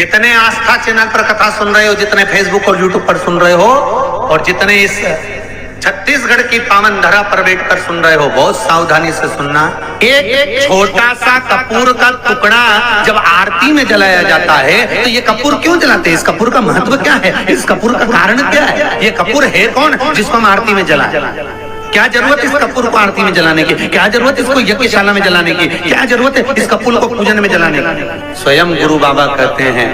जितने आस्था चैनल पर कथा सुन रहे हो, जितने फेसबुक और यूट्यूब पर सुन रहे हो, और जितने इस छत्तीसगढ़ की पावन धरा पर बैठकर सुन रहे हो, बहुत सावधानी से सुनना। एक छोटा सा कपूर का टुकड़ा जब आरती में जलाया जाता है तो ये कपूर क्यों जलाते हैं? इस कपूर का महत्व क्या है? इस कपूर का कारण क्या है? ये कपूर है कौन जिसको हम आरती में जलाएं? क्या जरूरत इस कपूर को आरती में जलाने की? क्या जरूरत इसको यज्ञशाला में जलाने की? क्या जरूरत है इस कपूर को पूजन में जलाने की? स्वयं गुरु बाबा कहते हैं,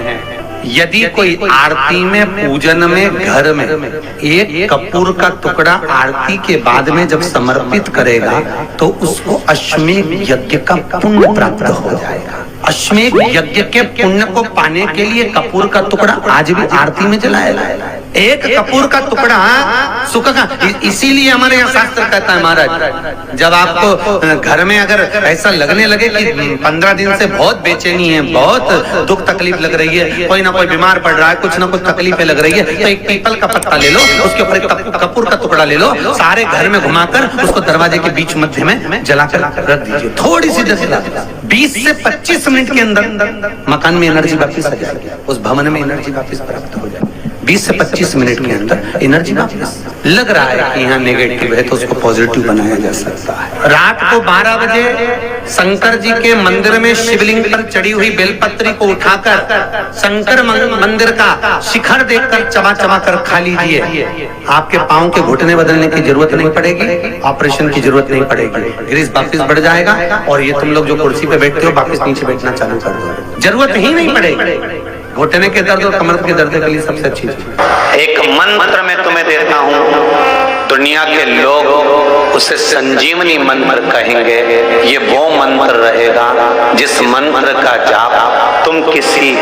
यदि कोई आरती में, पूजन में, घर में एक कपूर का टुकड़ा आरती के बाद में जब समर्पित करेगा तो उसको अश्वमेध यज्ञ का पुण्य प्राप्त हो जाएगा। अश्वमेध यज्ञ के पुण्य को पाने के लिए कपूर का टुकड़ा आज भी आरती में जलाया जाएगा। एक कपूर का टुकड़ा सुख का, इसीलिए हमारे यहाँ शास्त्र कहता है महाराज, जब आपको घर में अगर ऐसा लगने लगे कि 15 दिन से बहुत बेचैनी है, बहुत दुख तकलीफ लग रही है, कोई ना कोई बीमार पड़ रहा है, कुछ ना कुछ तकलीफें लग रही है, तो एक पीपल का पत्ता ले लो, उसके ऊपर एक कपूर का टुकड़ा ले लो, सारे घर में घुमाकर उसको दरवाजे के बीच मध्य में जलाकर रख दीजिए। थोड़ी सी 20 से 25 मिनट के अंदर मकान में एनर्जी वापिस आ जाएगी, उस भवन में एनर्जी वापिस प्राप्त हो जाएगी। 20 से 25 मिनट के अंदर एनर्जी वापस। लग रहा है कि यहाँ नेगेटिव है तो उसको पॉजिटिव बनाया जा सकता है। रात को 12 बजे शंकर जी के मंदिर में शिवलिंग पर चढ़ी हुई बेलपत्री को उठाकर शंकर मंदिर का शिखर देखकर चबा चबा कर खा लीजिए। आपके पाँव के घुटने बदलने की जरूरत नहीं पड़ेगी, ऑपरेशन की जरूरत नहीं पड़ेगी, ग्रीस वापिस बढ़ जाएगा और ये तुम लोग जो कुर्सी पे बैठते हो वापिस नीचे बैठना चालू कर दो, जरूरत ही नहीं पड़ेगी। घुटने के दर्द और कमर के दर्द के लिए सबसे अच्छी चीज एक मंत्र मैं तुम्हें देता हूँ, दुनिया के लोग उसे संजीवनी मंत्र कहेंगे। ये वो मंत्र रहेगा जिस मंत्र का जाप तुम किसी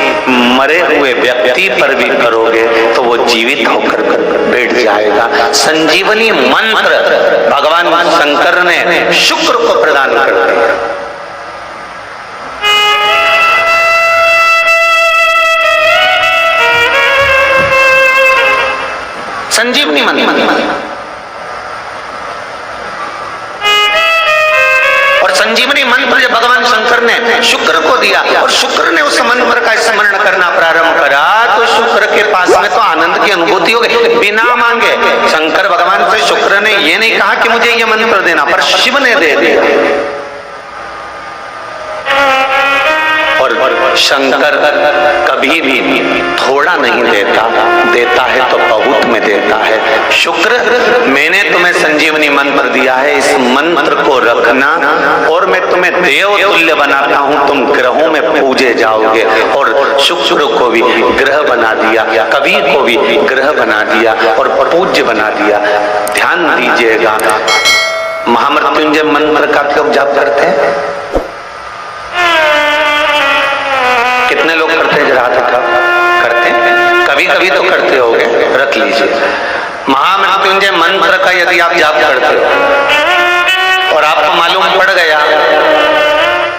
मरे हुए व्यक्ति पर भी करोगे तो वो जीवित होकर बैठ जाएगा। संजीवनी मंत्र भगवान शंकर ने शुक्र को प्रदान कर दिया। संजीवनी मंत्र, और संजीवनी मंत्र जब भगवान शंकर ने शुक्र को दिया और शुक्र ने उस मंत्र का स्मरण करना प्रारंभ करा तो शुक्र के पास में तो आनंद की अनुभूति हो गई बिना मांगे। शंकर भगवान से शुक्र ने ये नहीं कहा कि मुझे ये मंत्र देना, पर शिव ने दे दिया। और शंकर कभी भी थोड़ा नहीं देता, देता है तो बहुत में देता है। शुक्र, मैंने तुम्हें संजीवनी मंत्र दिया है, इस मंत्र को रखना और मैं तुम्हें देव तुल्य बनाता हूं, तुम ग्रहों में पूजे जाओगे। और शुक्र को भी ग्रह बना दिया, कवि को भी ग्रह बना दिया और पूज्य बना दिया। ध्यान दीजिएगा, महामृत्युंजय मंत्र का क्यों जाप करते हैं? कितने लोग करते हैं? जरा करते हैं, कभी कभी तो करते होंगे, रख लीजिए। महामृत्युंजय मंत्र का यदि आप जाप करते हो और आपको मालूम पड़ गया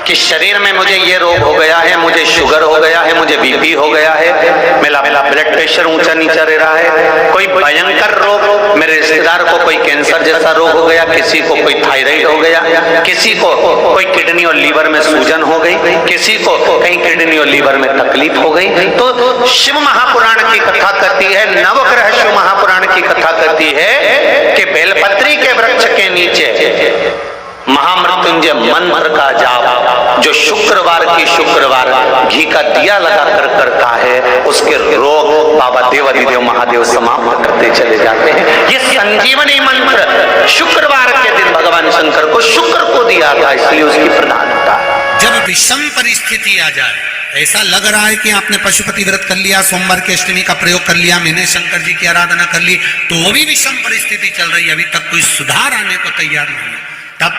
कि शरीर में मुझे ये रोग हो गया है, मुझे शुगर हो गया है, मुझे बीपी हो गया है, मेरा ब्लड प्रेशर ऊंचा नीचा रह रहा है, कोई भयंकर रोग, मेरे रिश्तेदार को कोई कैंसर जैसा रोग हो गया, किसी को कोई थायराइड हो गया, किसी को कोई किडनी और लीवर में सूजन हो गई, किसी को कहीं किडनी और लीवर में तकलीफ हो गई, तो शिव महापुराण की कथा कहती है, नवग्रह शिव महापुराण की कथा कहती है कि बेलपत्री के वृक्ष के नीचे महामृत्युंजय मंत्र का जाप जो शुक्रवार की शुक्रवार घी का दिया लगाकर करता है, उसके रोग बाबा देवाधिदेव महादेव समाप्त करते चले जाते हैं। ये संजीवनी मंत्र शुक्रवार के दिन भगवान शंकर को शुक्र को दिया था, इसलिए उसकी प्रधानता है। जब विषम परिस्थिति आ जाए, ऐसा लग रहा है कि आपने पशुपति व्रत कर लिया, सोमवार की अष्टमी का प्रयोग कर लिया, मैंने शंकर जी की आराधना कर ली, तो भी विषम परिस्थिति चल रही है, अभी तक कोई सुधार आने को तैयार नहीं है, तब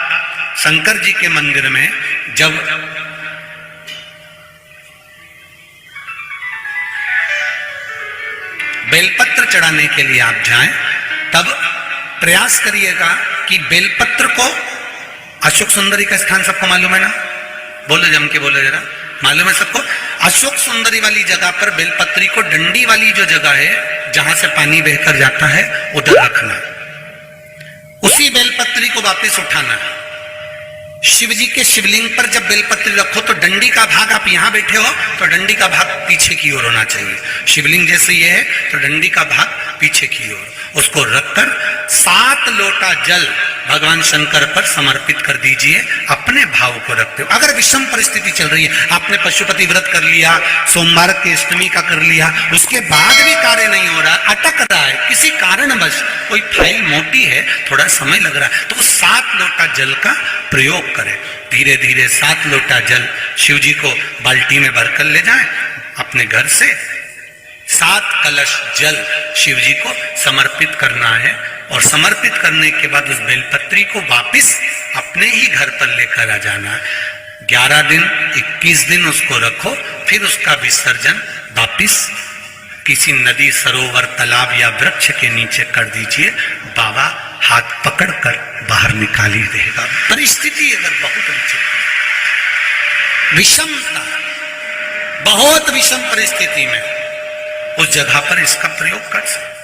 शंकर जी के मंदिर में जब बेलपत्र चढ़ाने के लिए आप जाएं, तब प्रयास करिएगा कि बेलपत्र को, अशोक सुंदरी का स्थान सबको मालूम है ना? बोलो, जम के बोलो जरा, मालूम है सबको? अशोक सुंदरी वाली जगह पर बेलपत्री को डंडी वाली जो जगह है जहां से पानी बहकर जाता है उधर रखना, उसी बेलपत्री को वापस उठाना, शिव जी के शिवलिंग पर जब बेलपत्र रखो तो डंडी का भाग, आप यहां बैठे हो तो डंडी का भाग पीछे की ओर होना चाहिए। शिवलिंग जैसे ये है तो डंडी का भाग पीछे की ओर, उसको रखकर 7 लोटा जल भगवान शंकर पर समर्पित कर दीजिए। अपने भाव को रखते हो। अगर विषम परिस्थिति चल रही है, आपने पशुपति व्रत कर लिया, सोमवार की अष्टमी का कर लिया, उसके बाद भी कार्य नहीं हो रहा, अटक रहा है किसी कारणवश, कोई फाइल मोटी है, थोड़ा समय लग रहा है, तो 7 लोटा जल का प्रयोग करें। धीरे धीरे 7 लोटा जल शिव जी को बाल्टी में भरकर ले जाएं अपने घर से। 7 कलश जल शिव जी को समर्पित करना है और समर्पित करने के बाद उस बेलपत्री को वापिस अपने ही घर पर लेकर आ जाना है। 11 दिन 21 दिन उसको रखो, फिर उसका विसर्जन वापिस किसी नदी, सरोवर, तालाब या वृक्ष के नीचे कर दीजिए। बाबा हाथ पकड़कर बाहर निकाल ही देगा। परिस्थिति अगर बहुत विषमता, बहुत विषम परिस्थिति में उस जगह पर इसका प्रयोग कर सकते।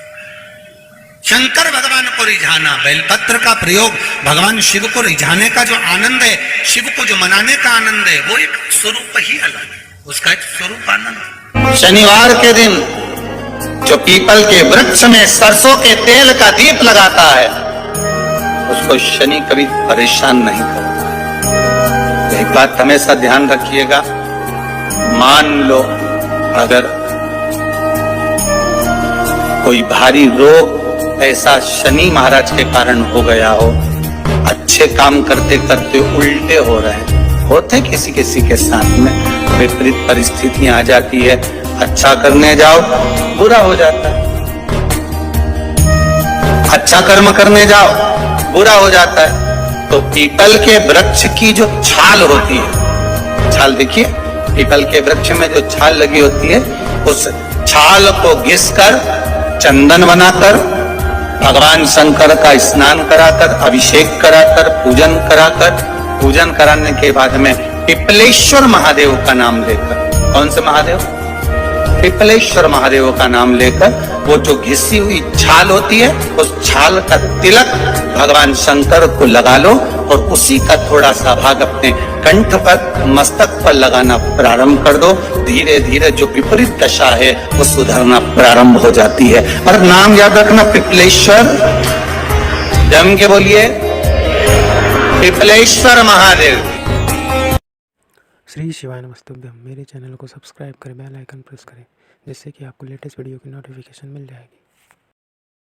शंकर भगवान को रिझाना, बेलपत्र का प्रयोग भगवान शिव को रिझाने का जो आनंद है, शिव को जो मनाने का आनंद है, वो एक स्वरूप ही अलग है, उसका एक स्वरूप आनंद। शनिवार के दिन जो पीपल के वृक्ष में सरसों के तेल का दीप लगाता है, उसको शनि कभी परेशान नहीं करता। एक बात हमेशा ध्यान रखिएगा, मान लो अगर कोई भारी रोग ऐसा शनि महाराज के कारण हो गया हो, अच्छे काम करते करते उल्टे हो रहे हैं, होते किसी किसी के साथ में, विपरीत परिस्थितियां आ जाती है, अच्छा करने जाओ बुरा हो जाता है, अच्छा कर्म करने जाओ बुरा हो जाता है। तो पीपल के वृक्ष की जो छाल होती है, छाल देखिए, पीपल के वृक्ष में जो छाल लगी होती है, उस छाल को घिसकर चंदन बनाकर भगवान शंकर का स्नान कराकर, अभिषेक कराकर, पूजन कराने के बाद में पिपलेश्वर महादेव का नाम लेकर, कौन से महादेव? पिपलेश्वर महादेव का नाम लेकर वो जो घिसी हुई छाल होती है, उस छाल का तिलक भगवान शंकर को लगा लो और उसी का थोड़ा सा भाग अपने कंठ पर, मस्तक पर लगाना प्रारंभ कर दो। धीरे धीरे जो विपरीत दशा है वो सुधरना प्रारंभ हो जाती है। और नाम याद रखना, पिपलेश्वर, जम के बोलिए, पिपलेश्वर महादेव। श्री शिवाय नमस्तुभ्यम। मेरे चैनल को सब्सक्राइब करें, बेल आइकन प्रेस करें, जिससे कि आपको लेटेस्ट वीडियो की नोटिफिकेशन मिल जाएगी।